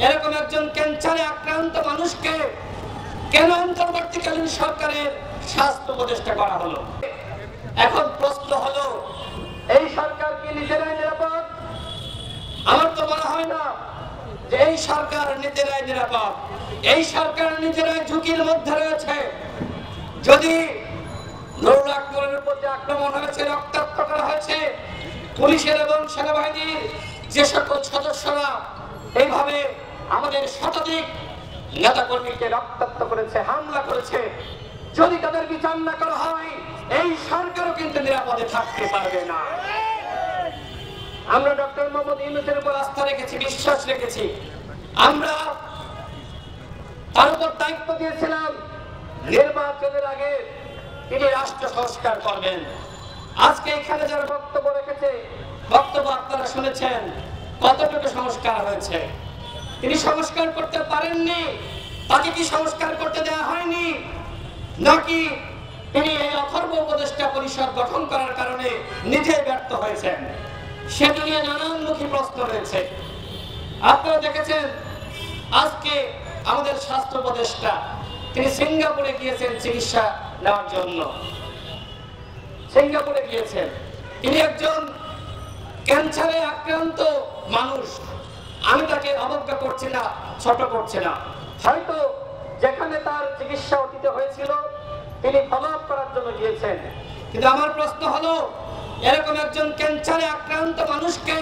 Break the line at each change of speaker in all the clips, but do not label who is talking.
এরকম একজন ক্যান্সারে আক্রান্ত মানুষকে কেন অন্তর্বর্তীকালীন সরকারের স্বাস্থ্য উপদেষ্টা করা হলো? এখন প্রশ্ন হলো, এই সরকার কি নিজেরাই নিরাপদ? আমার তো মনে হয় না যে এই সরকার নিজেরাই নিরাপদ। এই সরকার নিজেরাই ঝুঁকির মধ্যে রয়েছে। যদি নুরুল আকমলের উপর যে আক্রমণ হয়েছে, রক্তাক্ত করা হয়েছে, পুলিশের এবং সেনাবাহিনীর যে সকল সদস্যরা এইভাবে আমাদের শতাধিক নেতাকর্মীকে রক্তাক্ত করেছে, হামলা করেছে, যদি তাদের বিচার না করা হয়, এই সরকারও কিন্তু নিরাপদে থাকতে পারবে না। আমরা ডক্টর মোহাম্মদ ইউনূসের উপর আস্থা রেখেছি, বিশ্বাস রেখেছি। আমরা তার উপর দায়িত্ব দিয়েছিলাম নির্বাচনের আগে তিনি রাষ্ট্র সংস্কার করবেন। আজকে এখানে যারা বক্তব্য রেখেছে, বক্তব্য আপনারা শুনেছেন, কতটুকু সংস্কার হয়েছে? তিনি সংস্কার করতে পারেননি। তাকে কি সংস্কার করতে দেওয়া হয়নি, নাকি তিনি এই অথর্ব উপদেষ্টা পরিষদ গঠন করার কারণে নিজেই ব্যর্থ হয়েছেন? সেটা নিয়ে নানানমুখী প্রশ্ন রয়েছে। আপনারা দেখেছেন আজকে আমাদের স্বাস্থ্য উপদেষ্টা তিনি সিঙ্গাপুরে গিয়েছেন চিকিৎসা নেওয়ার জন্য। সিঙ্গাপুরে গিয়েছেন। তিনি একজন ক্যান্সারে আক্রান্ত মানুষ। আমি তাকে অবজ্ঞা করছি না, ছোট করছি না। হয়তো যেখানে তার চিকিৎসা অতীতে হয়েছিল তিনি ফলো আপ করার জন্য গিয়েছেন। কিন্তু আমার প্রশ্ন হলো, এরকম একজন ক্যান্সারে আক্রান্ত মানুষকে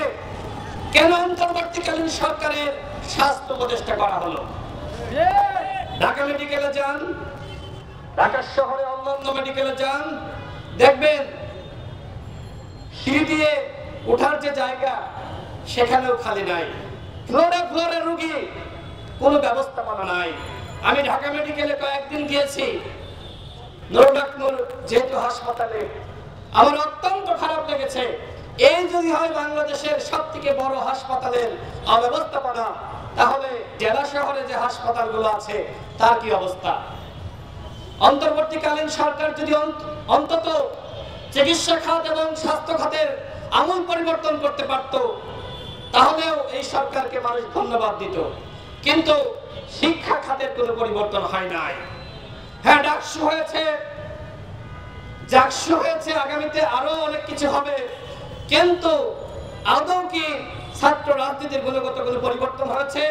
কেন অন্তর্বর্তীকালীন সরকারের স্বাস্থ্য উপদেষ্টা করা হলো? ঢাকা মেডিকেলে যান, ঢাকা শহরে অন্যান্য মেডিকেলে যান, দেখবেন সিঁড়ি দিয়ে ওঠার যে জায়গা সেখানেও খালি নাই। ফ্লোরে ফ্লোরে রোগী, কোনো ব্যবস্থাপনা নাই। আমি ঢাকা মেডিকেলে কয়েকদিন গিয়েছি, নুরুল আকমল যেহেতু হাসপাতালে, আমার অত্যন্ত খারাপ লেগেছে। এই যদি হয় বাংলাদেশের সবথেকে বড় হাসপাতালের অব্যবস্থাপনা, তাহলে জেলা শহরে যে হাসপাতালগুলো আছে তার কি অবস্থা? অন্তর্বর্তীকালীন সরকার যদি অন্তত চিকিৎসা খাত এবং স্বাস্থ্য খাতের আমূল পরিবর্তন করতে পারত, তাহলেও এই সরকারকে মানুষ ধন্যবাদ দিত। কিন্তু শিক্ষা খাতের কোনো পরিবর্তন হয় নাই। হ্যাঁ, ডাকসু হয়েছে, জাকসু হয়েছে, আগামীতে আরো অনেক কিছু হবে, কিন্তু আদৌ কি ছাত্র রাজনীতির গুণগত কোনো পরিবর্তন হয়েছে?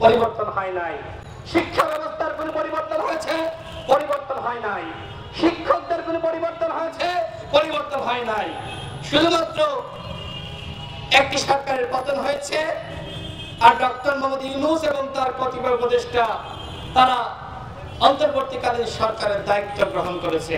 পরিবর্তন হয় নাই। শিক্ষা ব্যবস্থার কোনো পরিবর্তন হয়েছে? পরিবর্তন হয় নাই। শিক্ষকদের কোনো পরিবর্তন হয়েছে? পরিবর্তন হয় নাই। শুধুমাত্র একটি সরকারের পতন হয়েছে, আর ডক্টর মোহাম্মদ ইউনূস এবং তার কতিপয় উপদেষ্টা তারা অন্তর্বর্তীকালীন সরকারের দায়িত্ব গ্রহণ করেছে।